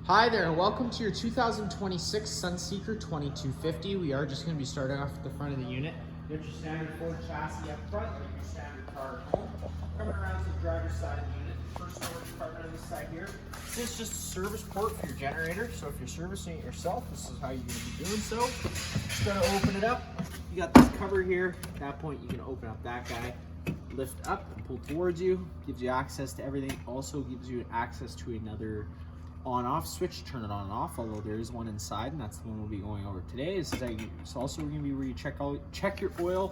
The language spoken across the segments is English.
Hi there, and welcome to your 2026 Sunseeker 2250. We are just going to be starting off at the front of the unit. You have your standard Ford chassis up front, like your standard car at home. Coming around to the driver's side of the unit, first storage compartment on this side here. This is just a service port for your generator, so if you're servicing it yourself, this is how you're going to be doing so. Just going to open it up. You got this cover here. At that point, you can open up that guy, lift up, and pull towards you. Gives you access to everything. Also gives you access to another on-off switch, turn it on and off, although there is one inside, and that's the one we'll be going over today. This is how it's also going to be where you check your oil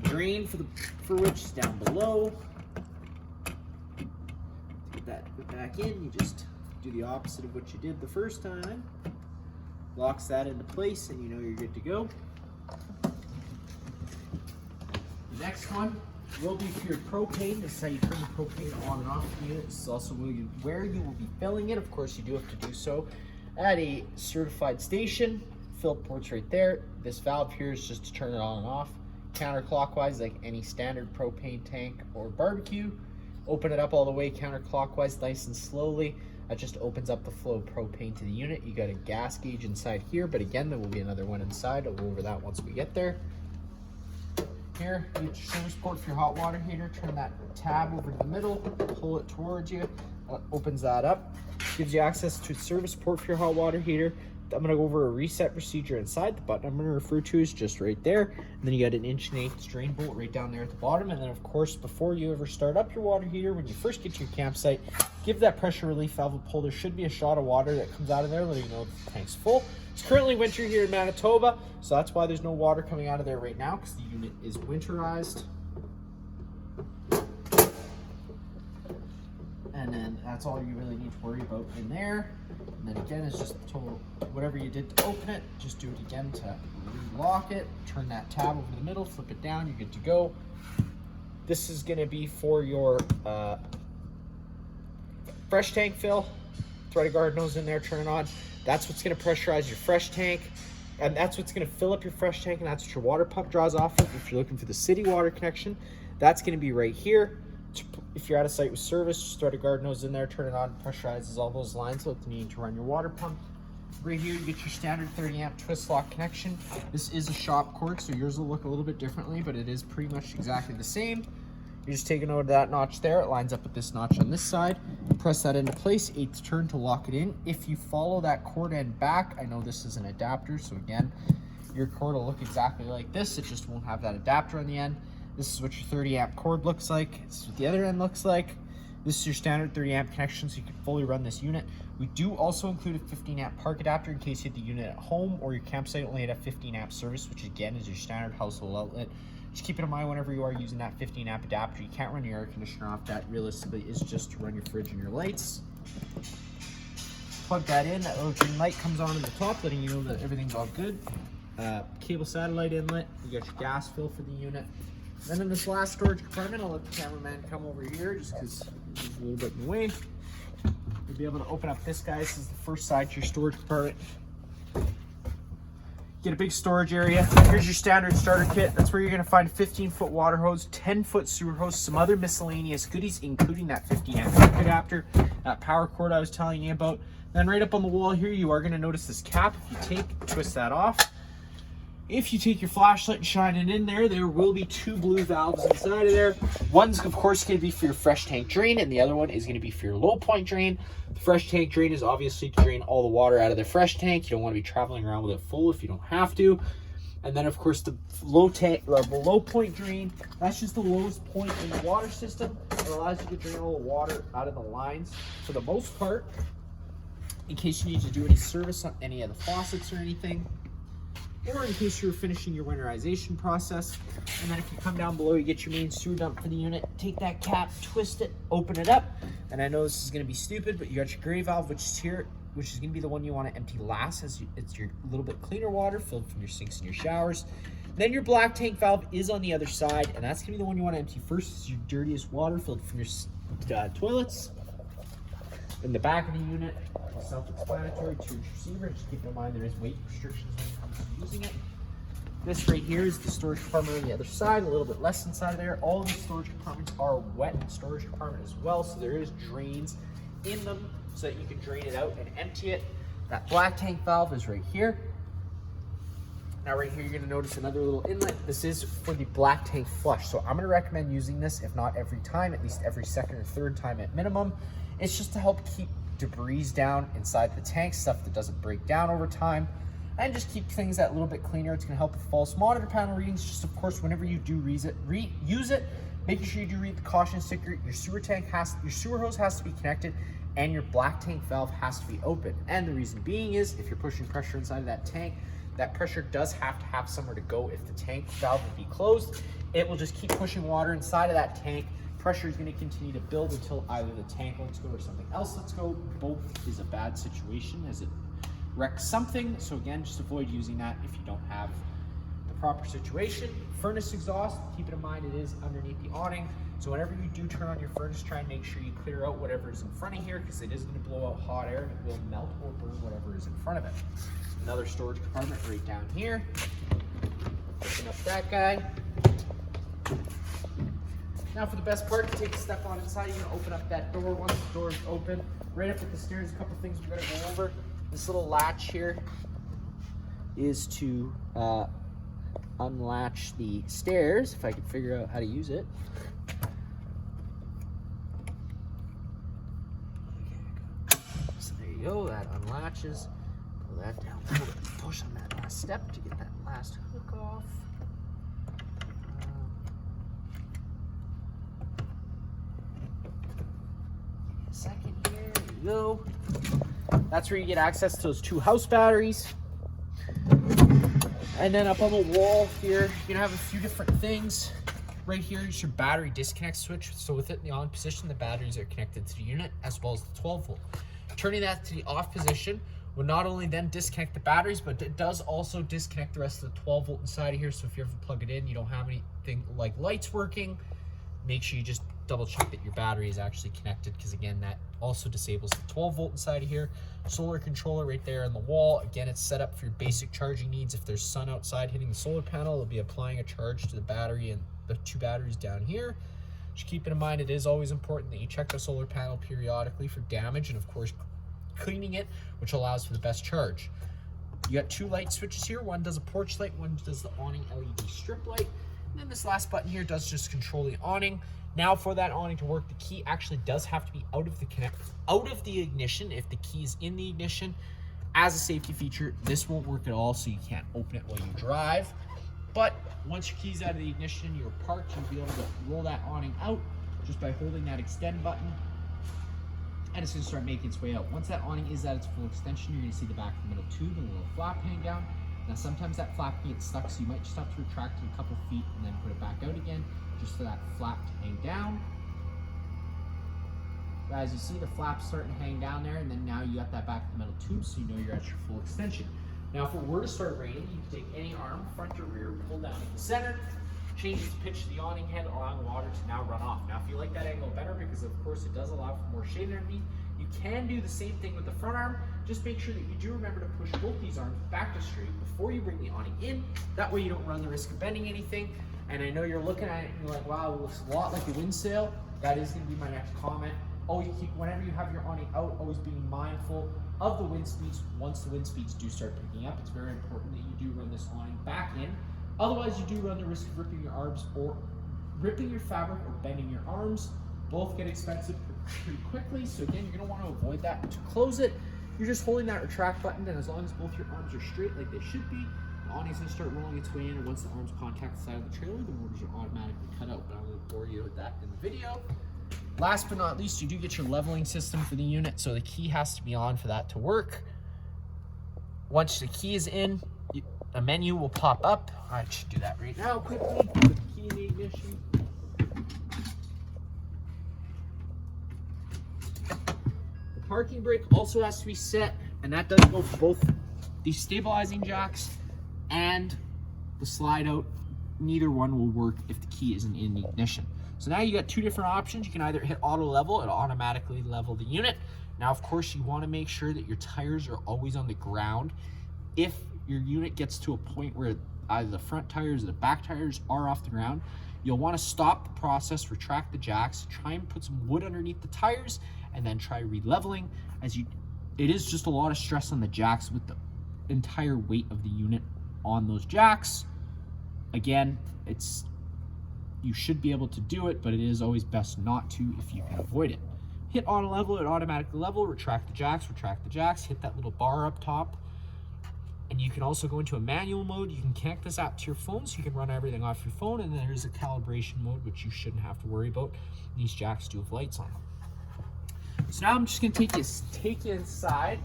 drain for which is down below. Take that back in. You just do the opposite of what you did the first time. Locks that into place, and you know you're good to go. The next one will be for your propane. This is how you turn the propane on and off the unit. This is also where you will be filling it. Of course, you do have to do so at a certified station. Fill port's right there. This valve here is just to turn it on and off counterclockwise, like any standard propane tank or barbecue. Open it up all the way counterclockwise, nice and slowly. That just opens up the flow of propane to the unit. You got a gas gauge inside here, but again, there will be another one inside. I'll go over that once we get there. Here, you get your service port for your hot water heater. Turn that tab over to the middle, pull it towards you. Opens that up. Gives you access to a service port for your hot water heater. I'm going to go over a reset procedure inside. The button I'm going to refer to is just right there. And then you got an 1/8" drain bolt right down there at the bottom. And then, of course, before you ever start up your water heater, when you first get to your campsite, give that pressure relief valve a pull. There should be a shot of water that comes out of there, letting you know the tank's full. It's currently winter here in Manitoba, so that's why there's no water coming out of there right now, because the unit is winterized. And then that's all you really need to worry about in there. And then again, it's just the total, whatever you did to open it, just do it again to relock it. Turn that tab over the middle, flip it down, you're good to go. This is going to be for your fresh tank fill. Thread a guard nose in there, turn it on. That's what's going to pressurize your fresh tank, and that's what's going to fill up your fresh tank, and that's what your water pump draws off of. If you're looking for the city water connection, that's going to be right here. If you're at a site with service, just thread a guard nose in there, turn it on, pressurizes all those lines without the need to run your water pump. Right here, you get your standard 30 amp twist lock connection. This is a shop cord, so yours will look a little bit differently, but it is pretty much exactly the same. You're just taking out that notch there. It lines up with this notch on this side. Press that into place, 8th turn to lock it in. If you follow that cord end back, I know this is an adapter, so again, your cord will look exactly like this. It just won't have that adapter on the end. This is what your 30 amp cord looks like. This is what the other end looks like. This is your standard 30 amp connection, so you can fully run this unit. We do also include a 15 amp park adapter in case you have the unit at home or your campsite only had a 15 amp service, which again is your standard household outlet. Just keep it in mind whenever you are using that 15 amp adapter, you can't run your air conditioner off. That realistically is just to run your fridge and your lights. Plug that in, that little green light comes on in the top, letting you know that everything's all good. Cable satellite inlet, you got your gas fill for the unit. Then in this last storage compartment, I'll let the cameraman come over here just because he's a little bit in the way. You'll be able to open up this guy. This is the first side to your storage compartment. Get a big storage area. Here's your standard starter kit. That's where you're going to find a 15-foot water hose, 10-foot sewer hose, some other miscellaneous goodies, including that 50 amp adapter, that power cord I was telling you about. Then right up on the wall here, you are going to notice this cap. If you twist that off. If you take your flashlight and shine it in there, there will be 2 blue valves inside of there. One's, of course, going to be for your fresh tank drain, and the other one is going to be for your low point drain. The fresh tank drain is obviously to drain all the water out of the fresh tank. You don't want to be traveling around with it full if you don't have to. And then, of course, the low point drain, that's just the lowest point in the water system. It allows you to drain all the water out of the lines for the most part, in case you need to do any service on any of the faucets or anything, or in case you're finishing your winterization process. And then if you come down below, you get your main sewer dump for the unit. Take that cap, twist it, open it up. And I know this is going to be stupid, but you got your gray valve, which is here, which is going to be the one you want to empty last, as it's your little bit cleaner water filled from your sinks and your showers. Then your black tank valve is on the other side, and that's going to be the one you want to empty first. It's your dirtiest water filled from your toilets. In the back of the unit, self-explanatory, 2-inch receiver. Just keep in mind there is weight restrictions when it comes to using it. This right here is the storage compartment on the other side, a little bit less inside of there. All of the storage compartments are wet storage compartment as well, so there is drains in them so that you can drain it out and empty it. That black tank valve is right here. Now right here, you're gonna notice another little inlet. This is for the black tank flush. So I'm gonna recommend using this, if not every time, at least every second or third time at minimum. It's just to help keep debris down inside the tank, stuff that doesn't break down over time, and just keep things that little bit cleaner. It's gonna help with false monitor panel readings. Just of course, whenever you do use it, making sure you do read the caution sticker. Your sewer hose has to be connected, and your black tank valve has to be open. And the reason being is, if you're pushing pressure inside of that tank, that pressure does have to have somewhere to go. If the tank valve would be closed, it will just keep pushing water inside of that tank. Pressure is going to continue to build until either the tank lets go or something else lets go. Both is a bad situation as it wrecks something. So again, just avoid using that if you don't have the proper situation. Furnace exhaust, keep it in mind it is underneath the awning. So whenever you do turn on your furnace, try and make sure you clear out whatever is in front of here, because it is going to blow out hot air and it will melt or burn whatever is in front of it. Another storage compartment right down here. Open up that guy. Now for the best part, to take a step on inside, you're gonna open up that door. Once the door is open, right up at the stairs, a couple things we're gonna go over. This little latch here is to unlatch the stairs, if I can figure out how to use it. So there you go, that unlatches. Pull that down, push on that last step to get that last hook off. Second here, there you go. That's where you get access to those 2 house batteries. And then up on the wall here, you're gonna have a few different things. Right here is your battery disconnect switch. So with it in the on position, the batteries are connected to the unit as well as the 12 volt. Turning that to the off position will not only then disconnect the batteries, but it does also disconnect the rest of the 12 volt inside of here. So if you ever plug it in, you don't have anything like lights working, make sure you just double check that your battery is actually connected, because again, that also disables the 12 volt inside of here. Solar controller right there on the wall. Again, it's set up for your basic charging needs. If there's sun outside hitting the solar panel, it'll be applying a charge to the battery and the 2 batteries down here. Just keep in mind, it is always important that you check the solar panel periodically for damage, and of course cleaning it, which allows for the best charge. You got 2 light switches here. One does a porch light, one does the awning LED strip light. And then this last button here does just control the awning. Now for that awning to work, the key actually does have to be out of the ignition. If the key is in the ignition, as a safety feature, this won't work at all, so you can't open it while you drive. But once your key's out of the ignition, you're parked, you'll be able to roll that awning out just by holding that extend button, and it's gonna start making its way out. Once that awning is at its full extension, you're gonna see the back of the middle tube and a little flap hang down. Now sometimes that flap can get stuck, so you might just have to retract it a couple feet and then put it back out again, just for that flap to hang down. As you see, the flap's starting to hang down there, and then now you got that back of the metal tube, so you know you're at your full extension. Now if it were to start raining, you can take any arm, front or rear, pull down at the center, changes the pitch of the awning head, allowing water to now run off. Now if you like that angle better, because of course it does allow for more shade underneath, you can do the same thing with the front arm. Just make sure that you do remember to push both these arms back to straight before you bring the awning in. That way you don't run the risk of bending anything. And I know you're looking at it and you're like, wow, it looks a lot like a wind sail. That is going to be my next comment. Whenever you have your awning out, always being mindful of the wind speeds. Once the wind speeds do start picking up, it's very important that you do run this awning back in. Otherwise, you do run the risk of ripping your arms or ripping your fabric or bending your arms. Both get expensive pretty quickly, so again, you're going to want to avoid that. To close it, you're just holding that retract button, and as long as both your arms are straight like they should be, the awning's going to start rolling its way in, and once the arms contact the side of the trailer, the motors are automatically cut out, but I won't bore you with that in the video. Last but not least, you do get your leveling system for the unit, so the key has to be on for that to work. Once the key is in, a menu will pop up. I should do that right now quickly. Put the key in the ignition. The parking brake also has to be set, and that does go for both the stabilizing jacks and the slide out. Neither one will work if the key isn't in the ignition. So now you got 2 different options. You can either hit auto level, it'll automatically level the unit. Now, of course, you want to make sure that your tires are always on the ground. If your unit gets to a point where either the front tires or the back tires are off the ground, you'll want to stop the process, retract the jacks, try and put some wood underneath the tires, and then try re-leveling. It is just a lot of stress on the jacks with the entire weight of the unit on those jacks. Again, you should be able to do it, but it is always best not to if you can avoid it. Hit auto level, it automatically level, retract the jacks, hit that little bar up top. And you can also go into a manual mode. You can connect this app to your phone so you can run everything off your phone. And then there's a calibration mode, which you shouldn't have to worry about. These jacks do have lights on them. So now I'm just gonna take you inside.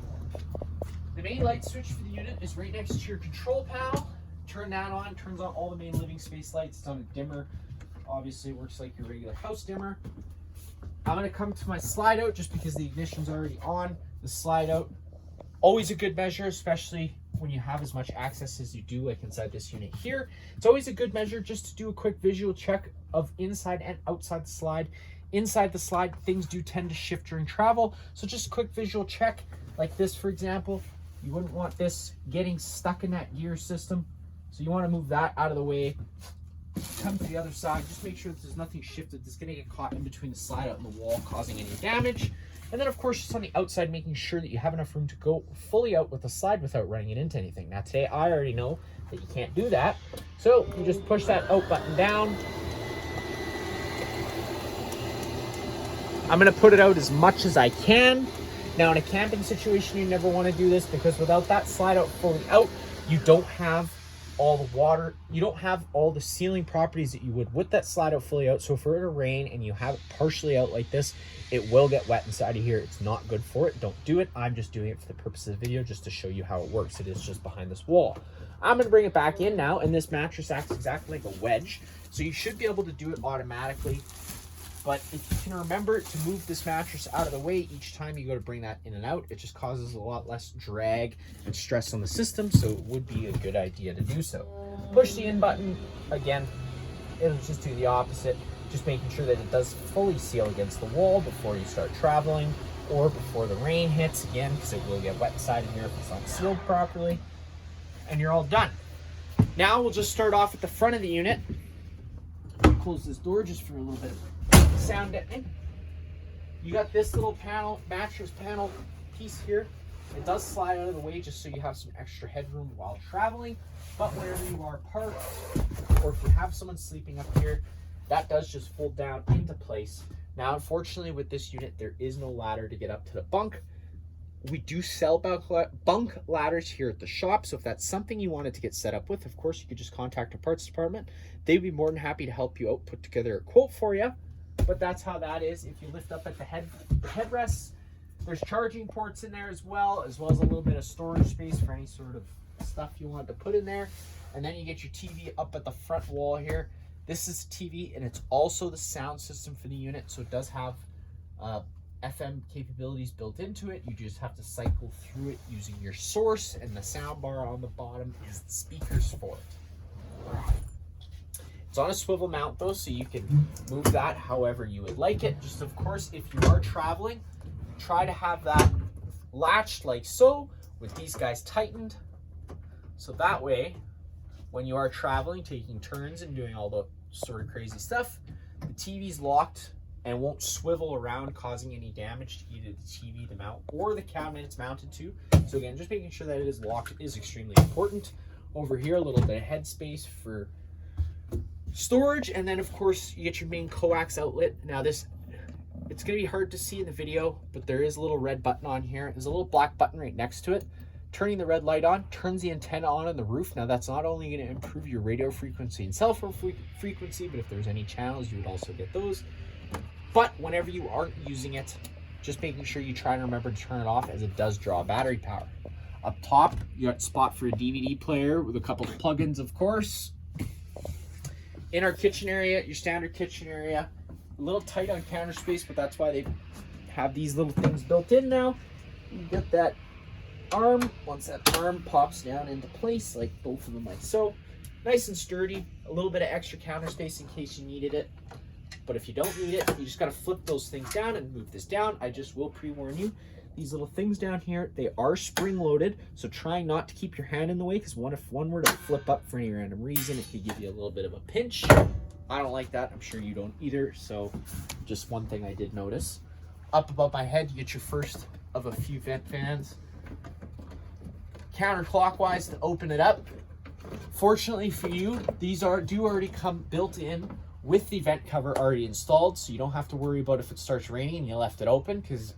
The main light switch for the unit is right next to your control panel. Turn that on, turns on all the main living space lights. It's on a dimmer. Obviously it works like your regular house dimmer. I'm gonna come to my slide out just because the ignition's already on. The slide out, always a good measure, especially when you have as much access as you do like inside this unit here. It's always a good measure just to do a quick visual check of inside and outside the slide. Inside the slide, things do tend to shift during travel. So just a quick visual check like this, for example. You wouldn't want this getting stuck in that gear system. So you want to move that out of the way. Come to the other side, just make sure that there's nothing shifted that's going to get caught in between the slide out and the wall, causing any damage. And then of course, just on the outside, making sure that you have enough room to go fully out with the slide without running it into anything. Now today, I already know that you can't do that. So you just push that out button down. I'm going to put it out as much as I can. Now in a camping situation, you never want to do this because without that slide out fully out, you don't have all the water, you don't have all the sealing properties that you would with that slide out fully out. So if it were to rain and you have it partially out like this, it will get wet inside of here. It's not good for it. Don't do it. I'm just doing it for the purpose of the video just to show you how it works. It is just behind this wall. I'm going to bring it back in now, and this mattress acts exactly like a wedge. So you should be able to do it automatically. But if you can remember to move this mattress out of the way each time you go to bring that in and out, it just causes a lot less drag and stress on the system, so it would be a good idea to do so. Push the in button. Again, it'll just do the opposite, just making sure that it does fully seal against the wall before you start traveling or before the rain hits, again, because it will get wet inside of here if it's not sealed properly. And you're all done. Now we'll just start off at the front of the unit. Close this door just for a little bit of sound deadening. You got this little panel, mattress panel piece here. It does slide out of the way just so you have some extra headroom while traveling. But wherever you are parked, or if you have someone sleeping up here, that does just fold down into place. Now, unfortunately, with this unit, there is no ladder to get up to the bunk. We do sell bunk ladders here at the shop, so if that's something you wanted to get set up with, of course, you could just contact our parts department. They'd be more than happy to help you out, put together a quote for you. But that's how that is. If you lift up at the headrests, there's charging ports in there as well as a little bit of storage space for any sort of stuff you want to put in there. And then you get your TV up at the front wall here. This is TV, and it's also the sound system for the unit, so it does have FM capabilities built into it. You just have to cycle through it using your source, and the sound bar on the bottom is the speakers for it. It's on a swivel mount though, so you can move that however you would like it. Just of course, if you are traveling, try to have that latched like so, with these guys tightened. So that way, when you are traveling, taking turns and doing all the sort of crazy stuff, the TV's locked and won't swivel around, causing any damage to either the TV, the mount, or the cabinet it's mounted to. So again, just making sure that it is locked is extremely important. Over here, a little bit of headspace for storage, and then of course you get your main coax outlet. Now this, it's going to be hard to see in the video, but there is a little red button on here. There's a little black button right next to it. Turning the red light on turns the antenna on the roof. Now that's not only going to improve your radio frequency and cell phone frequency, but if there's any channels, you would also get those. But whenever you aren't using it, just making sure you try and remember to turn it off, as it does draw battery power. Up top, you got a spot for a DVD player with a couple of plugins, of course. In our kitchen area, your standard kitchen area, a little tight on counter space, but that's why they have these little things built in now. You get that arm. Once that arm pops down into place, like both of them like so, nice and sturdy. A little bit of extra counter space in case you needed it. But if you don't need it, you just got to flip those things down and move this down. I just will pre-warn you, these little things down here, they are spring-loaded, so try not to keep your hand in the way, because if one were to flip up for any random reason, it could give you a little bit of a pinch. I don't like that. I'm sure you don't either, so just one thing I did notice. Up above my head, you get your first of a few vent fans. Counterclockwise to open it up. Fortunately for you, these do already come built in with the vent cover already installed, so you don't have to worry about if it starts raining and you left it open, because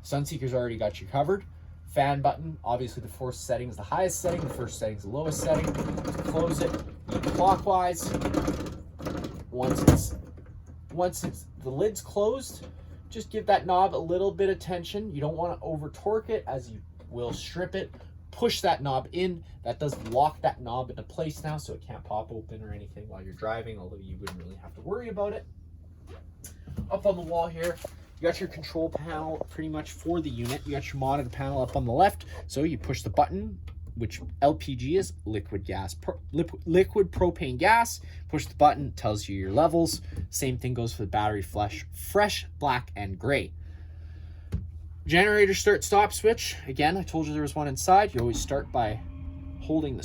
Sunseeker's already got you covered. Fan button, obviously the fourth setting is the highest setting, the first setting is the lowest setting. To close it, clockwise. Once the lid's closed, just give that knob a little bit of tension. You don't want to over torque it, as you will strip it. Push that knob in. That does lock that knob into place now, so it can't pop open or anything while you're driving, although you wouldn't really have to worry about it. Up on the wall here, you got your control panel pretty much for the unit. You got your monitor panel up on the left, so you push the button, which LPG is liquid propane gas. Push the button, tells you your levels. Same thing goes for the battery fresh, black, and gray. Generator start-stop switch. Again, I told you there was one inside. You always start by holding the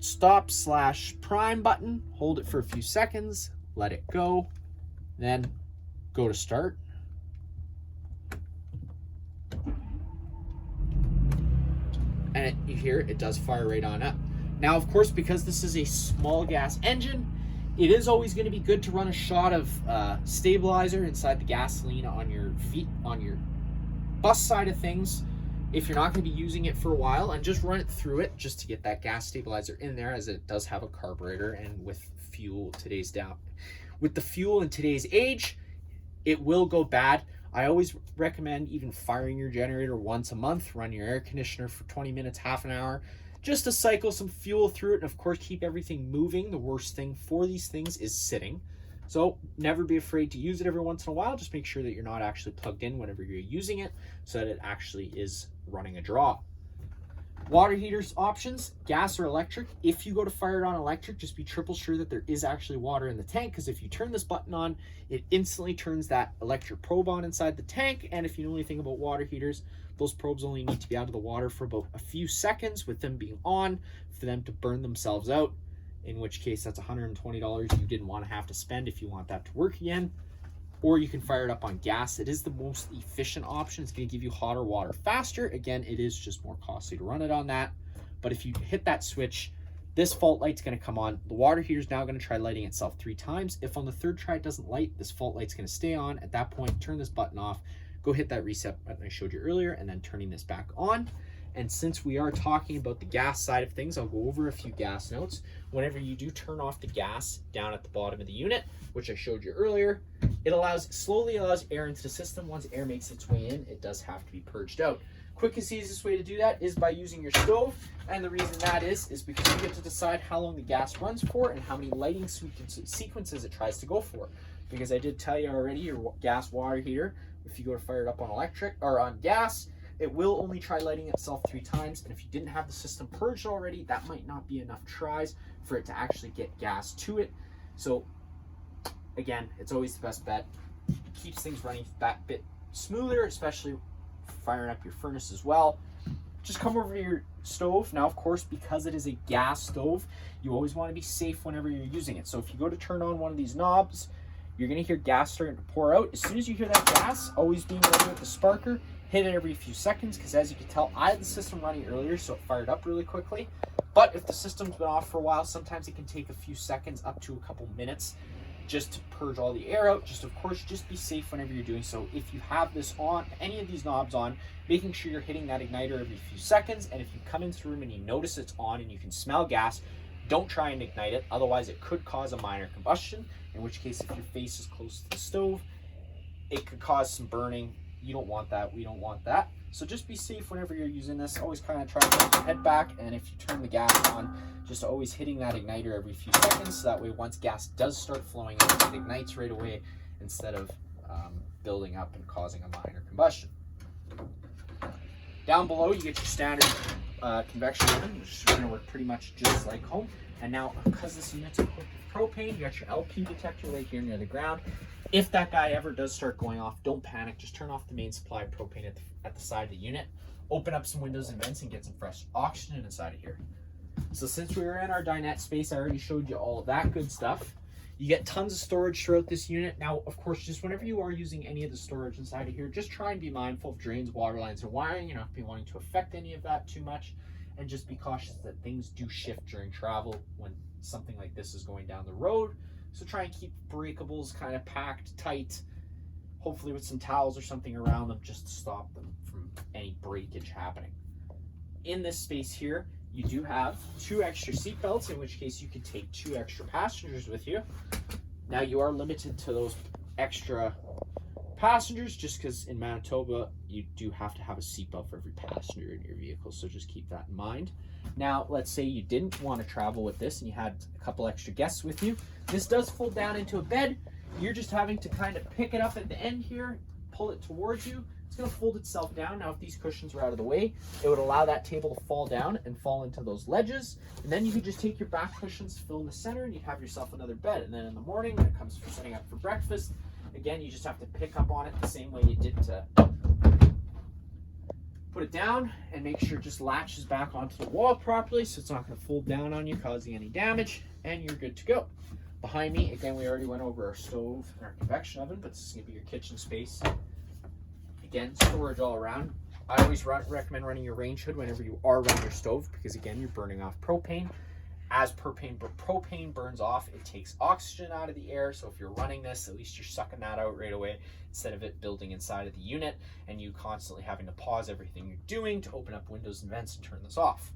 stop/prime button. Hold it for a few seconds, let it go, then go to start. And you hear it does fire right on up. Now, of course, because this is a small gas engine, it is always going to be good to run a shot of stabilizer inside the gasoline on your bus side of things if you're not going to be using it for a while, and just run it through it just to get that gas stabilizer in there, as it does have a carburetor. And with the fuel in today's age, it will go bad. I always recommend even firing your generator once a month. Run your air conditioner for 20 minutes, half an hour, just to cycle some fuel through it, and of course keep everything moving. The worst thing for these things is sitting. So never be afraid to use it every once in a while. Just make sure that you're not actually plugged in whenever you're using it, so that it actually is running a draw. Water heaters options, gas or electric. If you go to fire it on electric, just be triple sure that there is actually water in the tank, because if you turn this button on, it instantly turns that electric probe on inside the tank. And if you know anything about water heaters, those probes only need to be out of the water for about a few seconds with them being on for them to burn themselves out, in which case that's $120 you didn't want to have to spend if you want that to work again. Or you can fire it up on gas. It is the most efficient option. It's going to give you hotter water faster. Again, it is just more costly to run it on that. But if you hit that switch, this fault light's going to come on. The water heater is now going to try lighting itself 3 times. If on the third try it doesn't light, this fault light's going to stay on. At that point, turn this button off. Go hit that reset button I showed you earlier, and then turning this back on. And since we are talking about the gas side of things, I'll go over a few gas notes. Whenever you do turn off the gas down at the bottom of the unit, which I showed you earlier, it slowly allows air into the system. Once air makes its way in, it does have to be purged out. Quickest, easiest way to do that is by using your stove. And the reason that is because you get to decide how long the gas runs for and how many lighting sequences it tries to go for. Because I did tell you already, your gas water heater, if you go to fire it up on electric or on gas, it will only try lighting itself 3 times. And if you didn't have the system purged already, that might not be enough tries for it to actually get gas to it. So again, it's always the best bet. Keeps things running that bit smoother, especially firing up your furnace as well. Just come over to your stove. Now, of course, because it is a gas stove, you always want to be safe whenever you're using it. So if you go to turn on one of these knobs, you're going to hear gas starting to pour out. As soon as you hear that gas, always being ready with the sparker, hit it every few seconds, because as you can tell, I had the system running earlier, so it fired up really quickly. But if the system's been off for a while, sometimes it can take a few seconds up to a couple minutes just to purge all the air out. Just, of course, just be safe whenever you're doing so. If you have this on, any of these knobs on, making sure you're hitting that igniter every few seconds. And if you come into the room and you notice it's on and you can smell gas, don't try and ignite it. Otherwise, it could cause a minor combustion, in which case, if your face is close to the stove, it could cause some burning. You don't want that. We don't want that. So just be safe whenever you're using this. Always kind of try to put your head back, and if you turn the gas on, just always hitting that igniter every few seconds, so that way once gas does start flowing out, it ignites right away instead of building up and causing a minor combustion. Down below, you get your standard convection oven, which is going to work pretty much just like home. And now, because this unit's equipped with propane, you got your LP detector right here near the ground. If that guy ever does start going off, don't panic. Just turn off the main supply of propane at the side of the unit. Open up some windows and vents and get some fresh oxygen inside of here. So since we were in our dinette space, I already showed you all of that good stuff. You get tons of storage throughout this unit. Now, of course, just whenever you are using any of the storage inside of here, just try and be mindful of drains, water lines, and wiring. You're not be wanting to affect any of that too much. And just be cautious that things do shift during travel when something like this is going down the road. So try and keep breakables kind of packed tight, hopefully with some towels or something around them just to stop them from any breakage happening. In this space here, you do have 2 extra seat belts, in which case you could take 2 extra passengers with you. Now you are limited to those extra passengers just because in Manitoba you do have to have a seatbelt for every passenger in your vehicle, so just keep that in mind. Now let's say you didn't want to travel with this and you had a couple extra guests with you. This does fold down into a bed. You're just having to kind of pick it up at the end here, pull it towards you. It's going to fold itself down. Now if these cushions are out of the way, it would allow that table to fall down and fall into those ledges, and then you could just take your back cushions, fill in the center, and you'd have yourself another bed. And then in the morning when it comes for setting up for breakfast, again, you just have to pick up on it the same way you did to put it down, and make sure it just latches back onto the wall properly so it's not going to fold down on you, causing any damage, and you're good to go. Behind me, again, we already went over our stove and our convection oven, but this is going to be your kitchen space. Again, storage all around. I always recommend running your range hood whenever you are running your stove, because again, you're burning off propane. As propane burns off, it takes oxygen out of the air. So if you're running this, at least you're sucking that out right away instead of it building inside of the unit and you constantly having to pause everything you're doing to open up windows and vents and turn this off.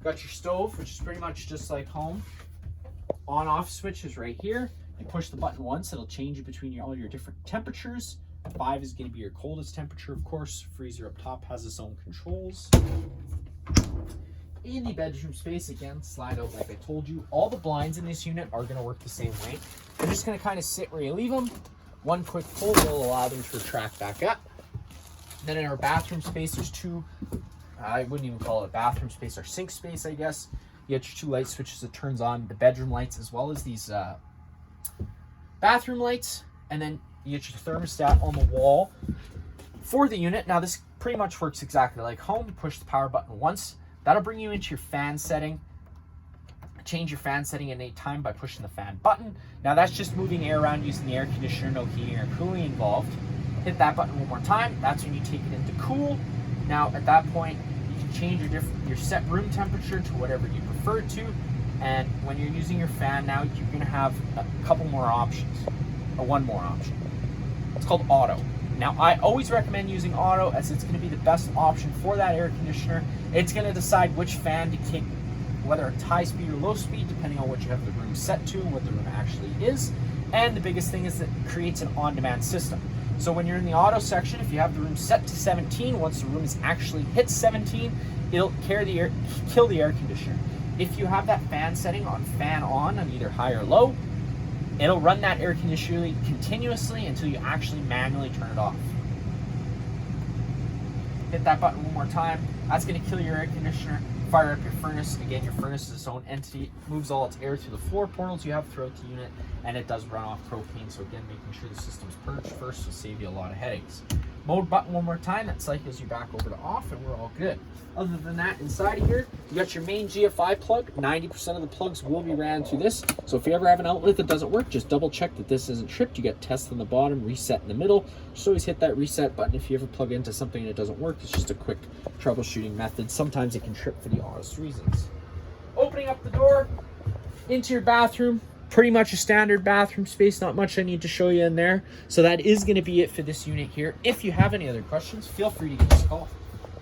Got your stove, which is pretty much just like home. On-off switch is right here. You push the button once, it'll change it between all your different temperatures. 5 is going to be your coldest temperature, of course. Freezer up top has its own controls. In the bedroom space, again, slide out like I told you. All the blinds in this unit are going to work the same way. They're just going to kind of sit where you leave them. One quick pull will allow them to retract back up. Then in our bathroom space, there's 2, I wouldn't even call it a bathroom space, our sink space, I guess. You get your 2 light switches that turns on the bedroom lights as well as these bathroom lights. And then you get your thermostat on the wall for the unit. Now this pretty much works exactly like home. You push the power button once. That'll bring you into your fan setting. Change your fan setting at any time by pushing the fan button. Now that's just moving air around using the air conditioner, no heating or cooling involved. Hit that button one more time. That's when you take it into cool. Now at that point, you can change your set room temperature to whatever you prefer to. And when you're using your fan now, you're gonna have a couple more options, or one more option. It's called auto. Now, I always recommend using auto as it's going to be the best option for that air conditioner. It's going to decide which fan to kick, whether it's high speed or low speed, depending on what you have the room set to and what the room actually is. And the biggest thing is that it creates an on-demand system. So when you're in the auto section, if you have the room set to 17, once the room is actually hit 17, it'll kill the air conditioner. If you have that fan setting on fan on either high or low, it'll run that air conditioner continuously until you actually manually turn it off. Hit that button one more time. That's going to kill your air conditioner. Fire up your furnace. Again, your furnace is its own entity. It moves all its air through the floor portals you have throughout the unit, and it does run off propane. So again, making sure the system's purged first will save you a lot of headaches. Mode button one more time. That cycles you back over to off, and we're all good. Other than that, inside of here, you got your main GFI plug. 90% of the plugs will be ran through this. So if you ever have an outlet that doesn't work, just double check that this isn't tripped. You got test on the bottom, reset in the middle. Just always hit that reset button if you ever plug into something that doesn't work. It's just a quick troubleshooting method. Sometimes it can trip for the obvious reasons. Opening up the door into your bathroom. Pretty much a standard bathroom space. Not much I need to show you in there. So that is going to be it for this unit here. If you have any other questions, feel free to give us a call.